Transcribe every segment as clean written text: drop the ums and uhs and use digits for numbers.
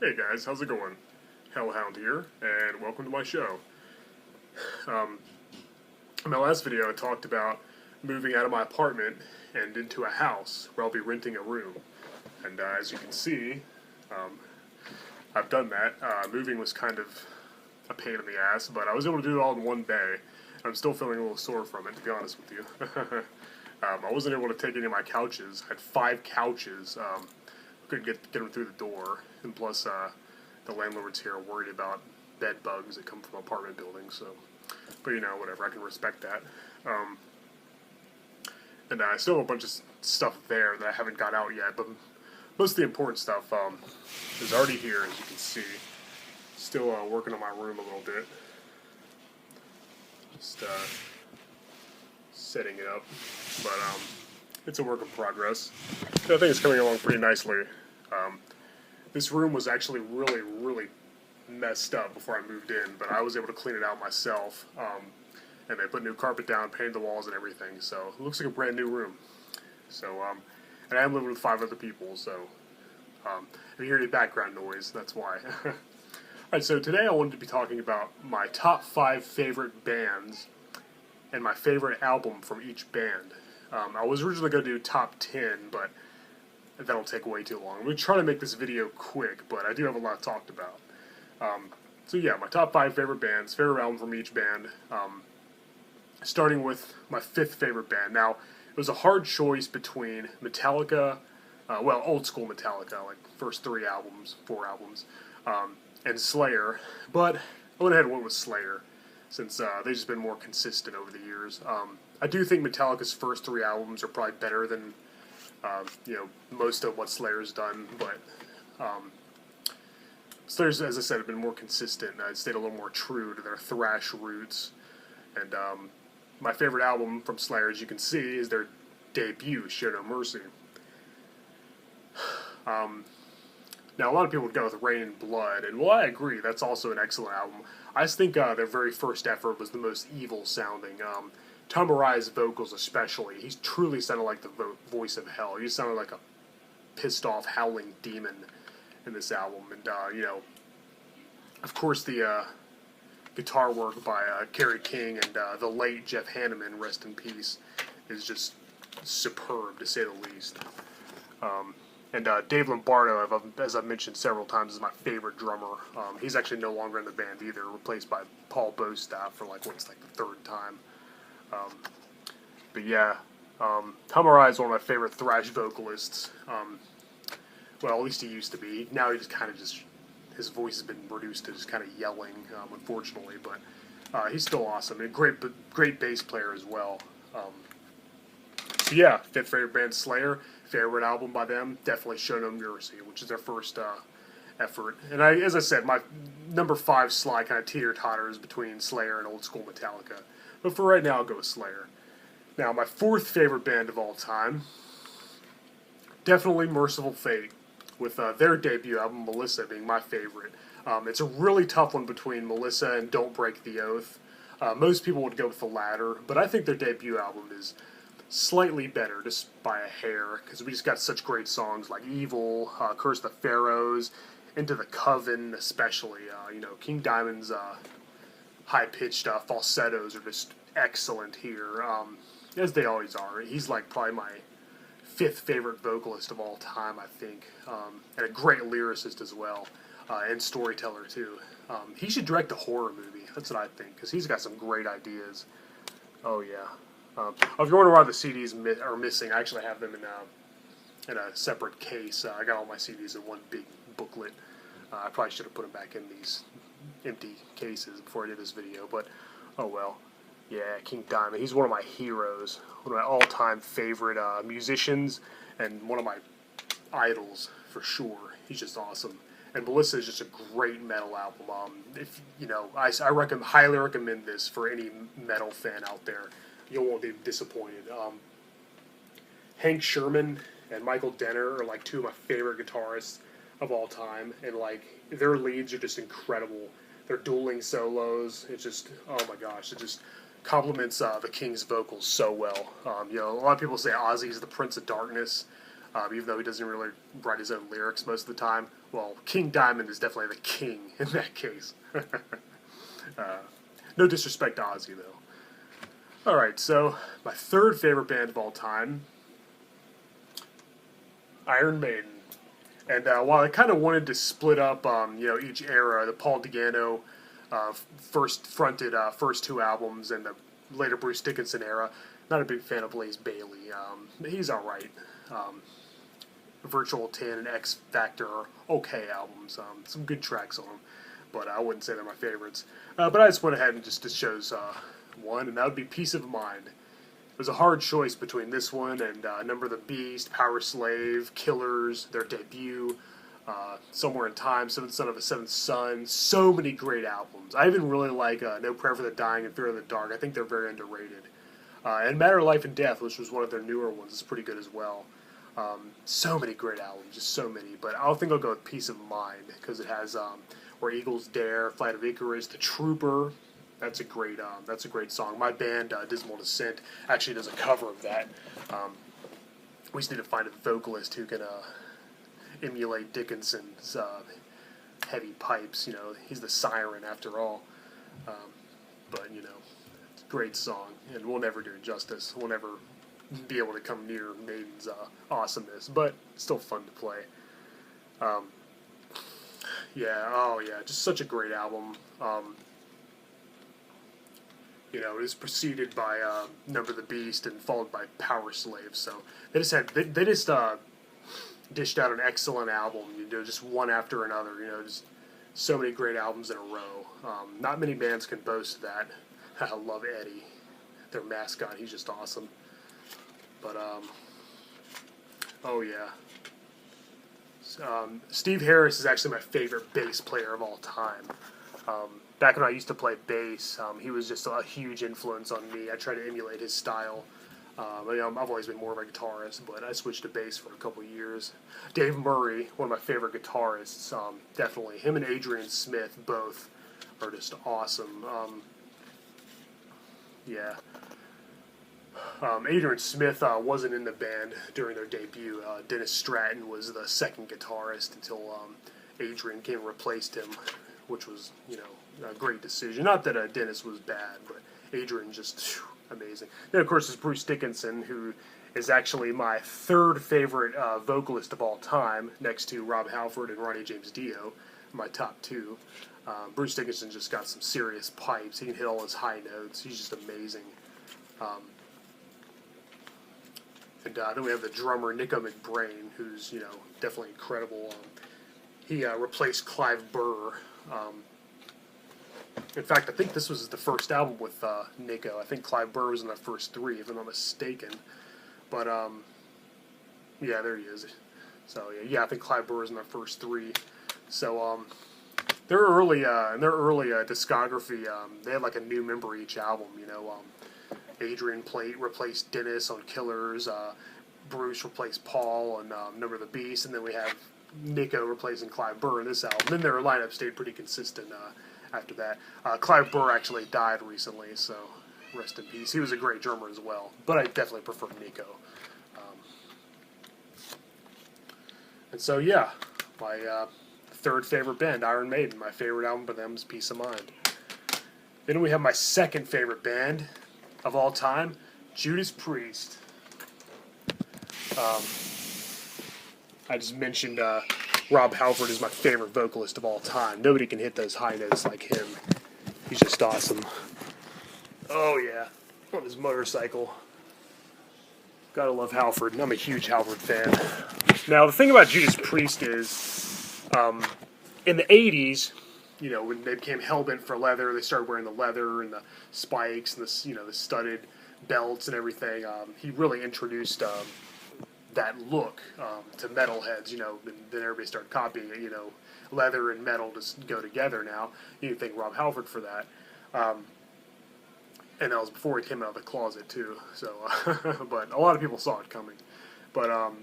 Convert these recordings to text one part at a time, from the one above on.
Hey guys, how's it going? Hellhound here, and welcome to my show. Um, in my last video, I talked about moving out of my apartment and into a house where I'll be renting a room. And as you can see, um, I've done that. Moving was kind of a pain in the ass, but I was able to do it all in one day. I'm still feeling a little sore from it, to be honest with you. I wasn't able to take any of my couches. I had 5 couches. Couldn't get them through the door, and plus the landlords here are worried about bed bugs that come from apartment buildings. So, but whatever. I can respect that. And I still have a bunch of stuff there that I haven't got out yet, but most of the important stuff is already here, as you can see. Still working on my room a little bit. Just setting it up, but it's a work in progress. I think it's coming along pretty nicely. This room was actually really messed up before I moved in, but I was able to clean it out myself. And they put new carpet down, painted the walls and everything, so it looks like a brand new room. So, and I'm living with 5 other people, so if you hear any background noise, that's why. Alright, so today I wanted to be talking about my top 5 favorite bands and my favorite album from each band. I was originally going to do top 10, but that'll take way too long. I'm going to try to make this video quick, but I do have a lot talked about. So yeah, my top 5 favorite bands, favorite album from each band. Starting with my 5th favorite band. Now, it was a hard choice between Metallica, old school Metallica, like first 4 albums, and Slayer, but I went ahead and went with Slayer, since they've just been more consistent over the years. I do think Metallica's first 3 albums are probably better than most of what Slayer's done, but Slayer's, as I said, have been more consistent. I'd stayed a little more true to their thrash roots, and my favorite album from Slayer, as you can see, is their debut, Show No Mercy. Now, a lot of people would go with Rain and Blood, and I agree, that's also an excellent album. I just think their very first effort was the most evil sounding. Tom Arai's vocals especially, he truly sounded like the voice of hell. He sounded like a pissed off, howling demon in this album. And, of course the guitar work by Kerry King and the late Jeff Hanneman, rest in peace, is just superb, to say the least. And Dave Lombardo, as I've mentioned several times, is my favorite drummer. He's actually no longer in the band either, replaced by Paul Bostaff for the 3rd time. But yeah, Tom Araya is one of my favorite thrash vocalists. Well, at least he used to be. Now he just his voice has been reduced to just kind of yelling, unfortunately. But he's still awesome. And great bass player as well. So yeah, 5th favorite band, Slayer. Favorite album by them, definitely Show No Mercy, which is their first effort. And as I said, my number 5 slide kind of teeter-totters between Slayer and old school Metallica. But for right now, I'll go with Slayer. Now, my 4th favorite band of all time, definitely Merciful Fate, with their debut album, Melissa, being my favorite. It's a really tough one between Melissa and Don't Break the Oath. Most people would go with the latter, but I think their debut album is slightly better, just by a hair, because we just got such great songs like Evil, Curse the Pharaohs, Into the Coven especially. King Diamond's high-pitched falsettos are just excellent here, as they always are. He's probably my 5th favorite vocalist of all time, I think, and a great lyricist as well, and storyteller too. He should direct a horror movie, that's what I think, because he's got some great ideas. Oh yeah. If you're wondering why the CDs are missing, I actually have them in a separate case. I got all my CDs in one big booklet. I probably should have put them back in these empty cases before I did this video, but oh well. Yeah, King Diamond, he's one of my heroes, one of my all-time favorite musicians, and one of my idols for sure. He's just awesome. And Melissa is just a great metal album. I highly recommend this for any metal fan out there. You won't be disappointed. Hank Sherman and Michael Denner are 2 of my favorite guitarists of all time, and their leads are just incredible. Their dueling solos, it's just, oh my gosh, it just complements the King's vocals so well. A lot of people say Ozzy's the Prince of Darkness. even though he doesn't really write his own lyrics most of the time. Well, King Diamond is definitely the king in that case. No disrespect to Ozzy, though. Alright, so my third favorite band of all time, Iron Maiden. And while I kind of wanted to split up, each era, the Paul Dagano first fronted first two albums, and the later Bruce Dickinson era, not a big fan of Blaze Bayley. He's alright. Virtual 10 and X Factor are okay albums. Some good tracks on them, but I wouldn't say they're my favorites. But I just went ahead and just chose one, and that would be Peace of Mind. It was a hard choice between this one and Number of the Beast, Power Slave, Killers, their debut, Somewhere in Time, Seventh Son of a Seventh Son. So many great albums. I even really like No Prayer for the Dying and Fear of the Dark. I think they're very underrated. And Matter of Life and Death, which was one of their newer ones, is pretty good as well. So many great albums, just so many. But I think I'll go with Peace of Mind, because it has Where Eagles Dare, Flight of Icarus, The Trooper. That's a great song. My band, Dismal Descent, actually does a cover of that. We just need to find a vocalist who can emulate Dickinson's heavy pipes. He's the siren after all. But it's a great song, and we'll never do it justice. We'll never be able to come near Maiden's awesomeness, but still fun to play. Just such a great album. It was preceded by Number of the Beast and followed by Power Slave. So they just dished out an excellent album. Just one after another. Just so many great albums in a row. Not many bands can boast that. I love Eddie, their mascot. He's just awesome. But Steve Harris is actually my favorite bass player of all time. Back when I used to play bass, he was just a huge influence on me. I tried to emulate his style. I've always been more of a guitarist, but I switched to bass for a couple of years. Dave Murray, one of my favorite guitarists, definitely. Him and Adrian Smith both are just awesome. Adrian Smith wasn't in the band during their debut. Dennis Stratton was the second guitarist until Adrian came and replaced him, which was, a great decision. Not that Dennis was bad, but Adrian just amazing. Then, of course, is Bruce Dickinson, who is actually my third favorite vocalist of all time, next to Rob Halford and Ronnie James Dio, my top two. Bruce Dickinson just got some serious pipes. He can hit all his high notes. He's just amazing. And then we have the drummer, Nico McBrain, who's, definitely incredible. He replaced Clive Burr. In fact, I think this was the first album with Nico. I think Clive Burr was in the first three, if I'm not mistaken. But, there he is. So, I think Clive Burr was in the first three. So, in their early discography, they had like a new member each album, Adrian replaced Dennis on Killers, Bruce replaced Paul on Number of the Beast, and then we have Nico replacing Clive Burr in this album. Then their lineup stayed pretty consistent after that. Clive Burr actually died recently, so rest in peace. He was a great drummer as well, but I definitely prefer Nico. My third favorite band, Iron Maiden. My favorite album by them is Peace of Mind. Then we have my second favorite band of all time, Judas Priest. I just mentioned Rob Halford is my favorite vocalist of all time. Nobody can hit those high notes like him. He's just awesome. Oh yeah, on his motorcycle. Gotta love Halford, and I'm a huge Halford fan. Now the thing about Judas Priest is, in the 80s, when they became hellbent for leather, they started wearing the leather and the spikes and the studded belts and everything. He really introduced that look to metalheads, and then everybody started copying it. Leather and metal just go together now. You can thank Rob Halford for that. And that was before he came out of the closet too. So, but a lot of people saw it coming. But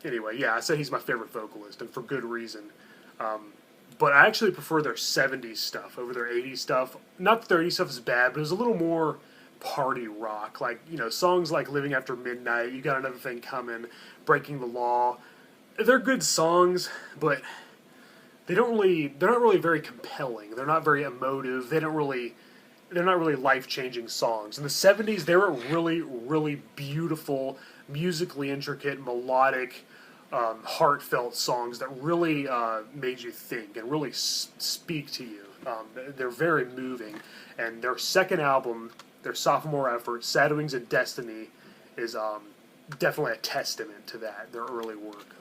anyway, I said he's my favorite vocalist, and for good reason. But I actually prefer their 70s stuff over their 80s stuff. Not that their 80s stuff is bad, but it was a little more party rock. Like, songs like Living After Midnight, You Got Another Thing Coming, Breaking the Law. They're good songs, but they're not really very compelling. They're not very emotive. They're not really life-changing songs. In the 70s, they were really, really beautiful, musically intricate, melodic, heartfelt songs that really made you think and really speak to you. They're very moving. And their second album, their sophomore effort, Sad Wings of Destiny, is definitely a testament to that, their early work.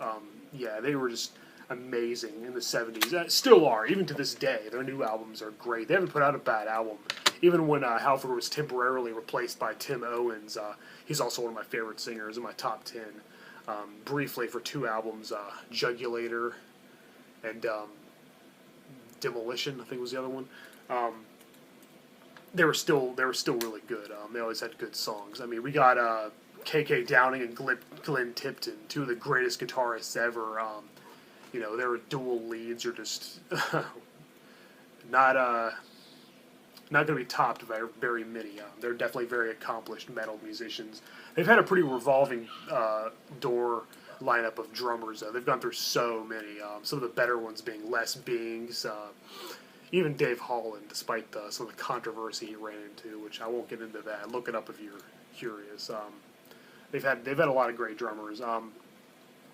They were just amazing in the 70s. Still are, even to this day. Their new albums are great. They haven't put out a bad album. Even when Halford was temporarily replaced by Tim Owens, he's also one of my favorite singers in my top 10. Briefly for 2 albums, Jugulator and Demolition, I think was the other one. They were still really good. They always had good songs. I mean, we got K.K. Downing and Glenn Tipton, 2 of the greatest guitarists ever. Their dual leads are just not going to be topped by very many. They're definitely very accomplished metal musicians. They've had a pretty revolving door lineup of drummers. They've gone through so many. Some of the better ones being Les Bings, even Dave Holland, despite some of the controversy he ran into, which I won't get into that. Look it up if you're curious. They've had a lot of great drummers.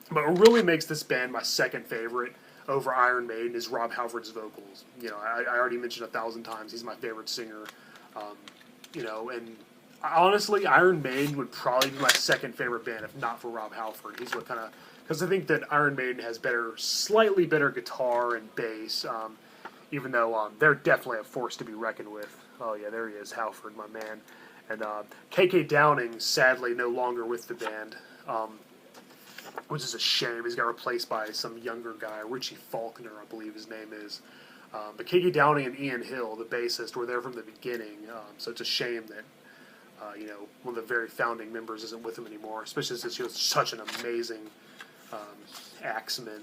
But what really makes this band my second favorite over Iron Maiden is Rob Halford's vocals. I already mentioned 1,000 times he's my favorite singer. And honestly, Iron Maiden would probably be my second favorite band if not for Rob Halford. He's what because I think that Iron Maiden has slightly better guitar and bass. Even though they're definitely a force to be reckoned with. Oh yeah, there he is, Halford, my man. And K.K. Downing, sadly, no longer with the band. Which is a shame. He's got replaced by some younger guy, Richie Faulkner, I believe his name is. But K.K. Downing and Ian Hill, the bassist, were there from the beginning. So it's a shame that one of the very founding members isn't with him anymore, especially since he was such an amazing axeman.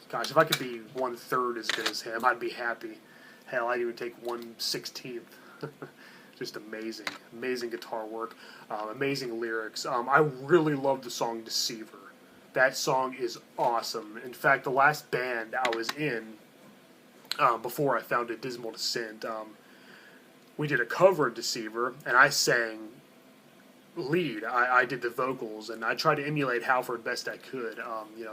Gosh, if I could be 1/3 as good as him, I'd be happy. Hell, I'd even take 1/16. Just amazing guitar work, amazing lyrics. I really love the song Deceiver. That song is awesome. In fact, the last band I was in before I founded Dismal Descent, we did a cover of Deceiver, and I sang lead. I did the vocals, and I tried to emulate Halford best I could.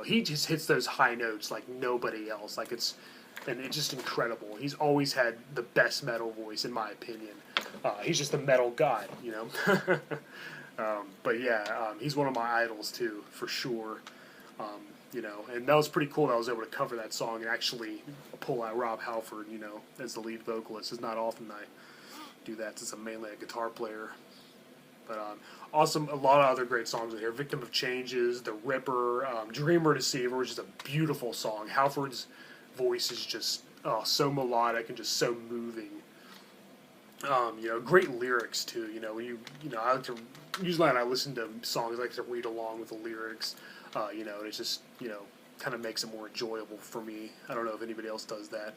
He just hits those high notes like nobody else. It's just incredible. He's always had the best metal voice, in my opinion. He's just a metal god, But yeah, he's one of my idols too, for sure. And that was pretty cool that I was able to cover that song and actually pull out Rob Halford, as the lead vocalist. It's not often I do that since I'm mainly a guitar player. But awesome, a lot of other great songs in here. Victim of Changes, The Ripper, Dreamer Deceiver, which is a beautiful song. Halford's voice is just so melodic and just so moving. Great lyrics too. I like to usually when I listen to songs, I like to read along with the lyrics. And it just kind of makes it more enjoyable for me. I don't know if anybody else does that.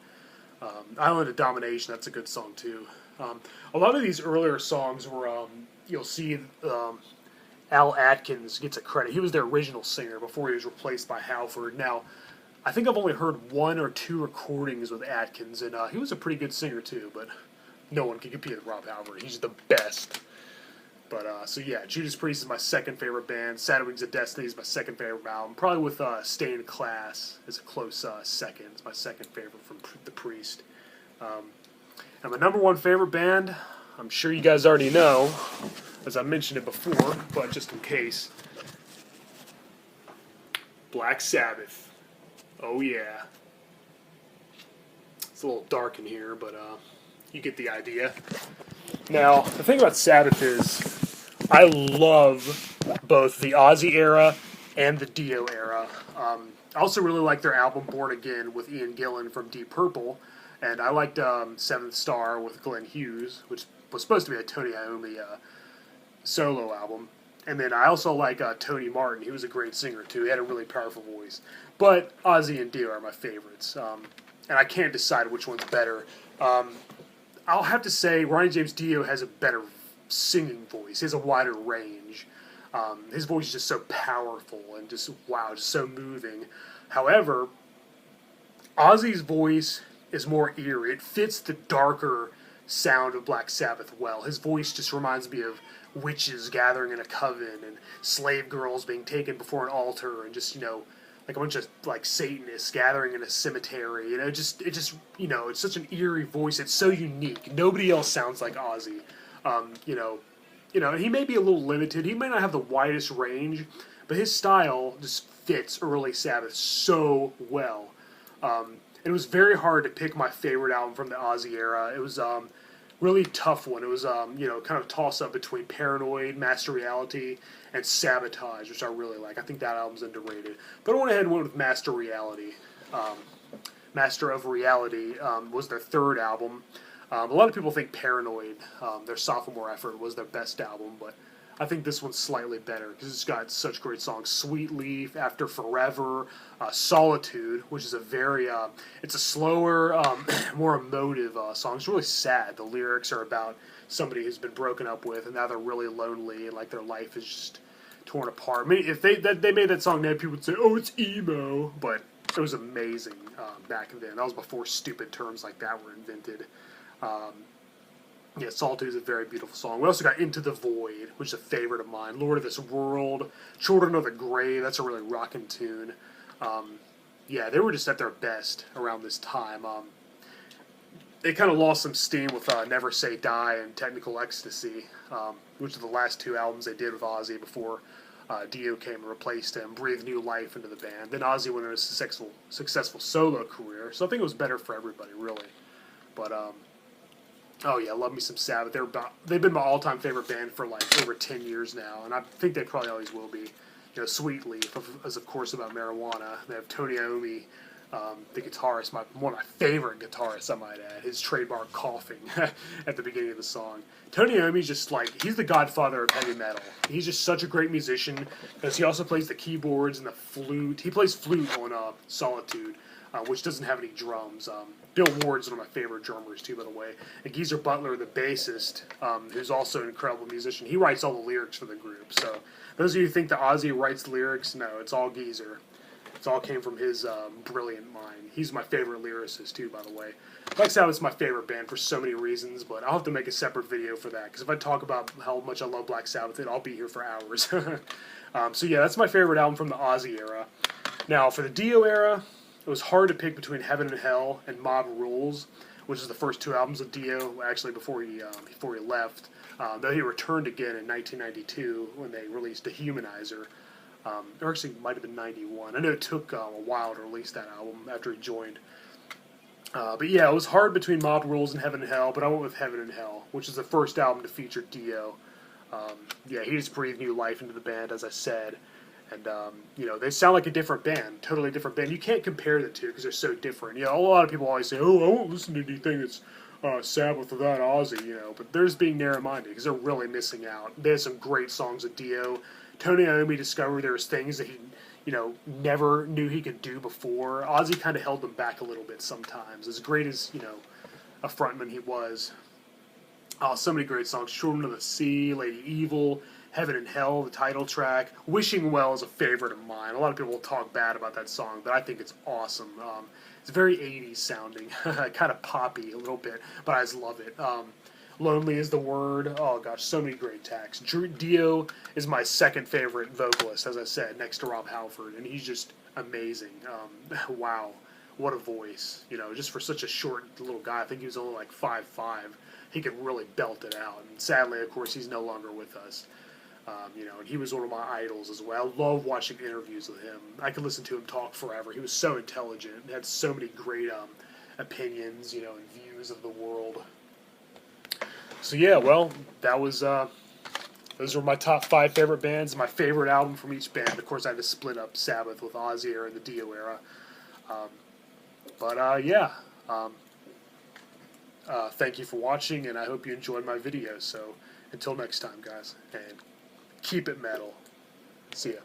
Island of Domination, that's a good song too. A lot of these earlier songs were you'll see Al Atkins gets a credit. He was their original singer before he was replaced by Halford. Now, I think I've only heard 1 or 2 recordings with Atkins, and he was a pretty good singer too. But no one can compete with Rob Halford. He's the best. But, Judas Priest is my second favorite band. Sad Wings of Destiny is my second favorite album. Probably with Stay in Class is a close second. It's my second favorite from The Priest. And my number 1 favorite band, I'm sure you guys already know, as I mentioned it before, but just in case, Black Sabbath. Oh yeah. It's a little dark in here, but you get the idea. Now, the thing about Sabbath is, I love both the Ozzy era and the Dio era. I also really like their album Born Again with Ian Gillan from Deep Purple, and I liked Seventh Star with Glenn Hughes, which was supposed to be a Tony Iommi solo album. And then I also like Tony Martin. He was a great singer too. He had a really powerful voice. But Ozzy and Dio are my favorites, and I can't decide which one's better. I'll have to say Ronnie James Dio has a better singing voice. He has a wider range. His voice is just so powerful and just, wow, just so moving. However, Ozzy's voice is more eerie. It fits the darker sound of Black Sabbath well. His voice just reminds me of witches gathering in a coven and slave girls being taken before an altar and just, like a bunch of like Satanists gathering in a cemetery. It just it's such an eerie voice. It's so unique. Nobody else sounds like Ozzy. He may be a little limited. He may not have the widest range, but his style just fits early Sabbath so well. It was very hard to pick my favorite album from the Ozzy era. It was really tough one. It was kind of toss up between Paranoid, Master Reality, and Sabotage, which I really like. I think that album's underrated. But I went ahead and went with Master Reality. Master of Reality was their third album. A lot of people think Paranoid, their sophomore effort, was their best album, but I think this one's slightly better because it's got such great songs. Sweet Leaf, After Forever, Solitude, which is it's a slower, more emotive song. It's really sad. The lyrics are about somebody who's been broken up with, and now they're really lonely, and like their life is just torn apart. I mean, if they made that song now, people would say, "Oh, it's emo," but it was amazing back then. That was before stupid terms like that were invented. Solitude is a very beautiful song. We also got Into the Void, which is a favorite of mine. Lord of This World, Children of the Grave, that's a really rockin' tune. They were just at their best around this time. They kind of lost some steam with Never Say Die and Technical Ecstasy, which are the last two albums they did with Ozzy before Dio came and replaced him, breathed new life into the band. Then Ozzy went on a successful solo career, so I think it was better for everybody, really. But, love me some Sabbath. They've been my all-time favorite band for like over 10 years now, and I think they probably always will be. Sweet Leaf is of course about marijuana. They have Tony Iommi, the guitarist, one of my favorite guitarists, I might add. His trademark coughing at the beginning of the song. Tony Iommi's just he's the godfather of heavy metal. He's just such a great musician because he also plays the keyboards and the flute. He plays flute on Solitude, which doesn't have any drums. Bill Ward's one of my favorite drummers, too, by the way. And Geezer Butler, the bassist, who's also an incredible musician, he writes all the lyrics for the group. So those of you who think that Ozzy writes lyrics, no, it's all Geezer. It all came from his brilliant mind. He's my favorite lyricist, too, by the way. Black Sabbath's my favorite band for so many reasons, but I'll have to make a separate video for that, because if I talk about how much I love Black Sabbath, I'll be here for hours. That's my favorite album from the Ozzy era. Now, for the Dio era, it was hard to pick between Heaven and Hell and Mob Rules, which is the first two albums of Dio, actually before he left. Though he returned again in 1992 when they released Dehumanizer. Or actually, it might have been 91. I know it took a while to release that album after he joined. It was hard between Mob Rules and Heaven and Hell, but I went with Heaven and Hell, which is the first album to feature Dio. He just breathed new life into the band, as I said. And, they sound like a different band, totally different band. You can't compare the two because they're so different. A lot of people always say, oh, I won't listen to anything that's Sabbath without Ozzy, but they're just being narrow-minded because they're really missing out. They had some great songs with Dio. Tony Iommi discovered there was things that he, never knew he could do before. Ozzy kind of held them back a little bit sometimes. As great as, a frontman he was. So many great songs. Children of the Sea, Lady Evil, Heaven and Hell, the title track. Wishing Well is a favorite of mine. A lot of people will talk bad about that song, but I think it's awesome. It's very 80s sounding, kind of poppy a little bit, but I just love it. Lonely is the Word. Oh gosh, so many great tracks. Dio is my second favorite vocalist, as I said, next to Rob Halford, and he's just amazing. Wow, what a voice. Just for such a short little guy, I think he was only like 5'5". He could really belt it out. And sadly, of course, he's no longer with us. And he was one of my idols as well. I love watching interviews with him. I could listen to him talk forever. He was so intelligent. Had so many great opinions, and views of the world. So that was those were my top 5 favorite bands. My favorite album from each band. Of course, I had to split up Sabbath with Ozzy era and the Dio era. Thank you for watching, and I hope you enjoyed my video. So until next time, guys, and keep it metal. See ya.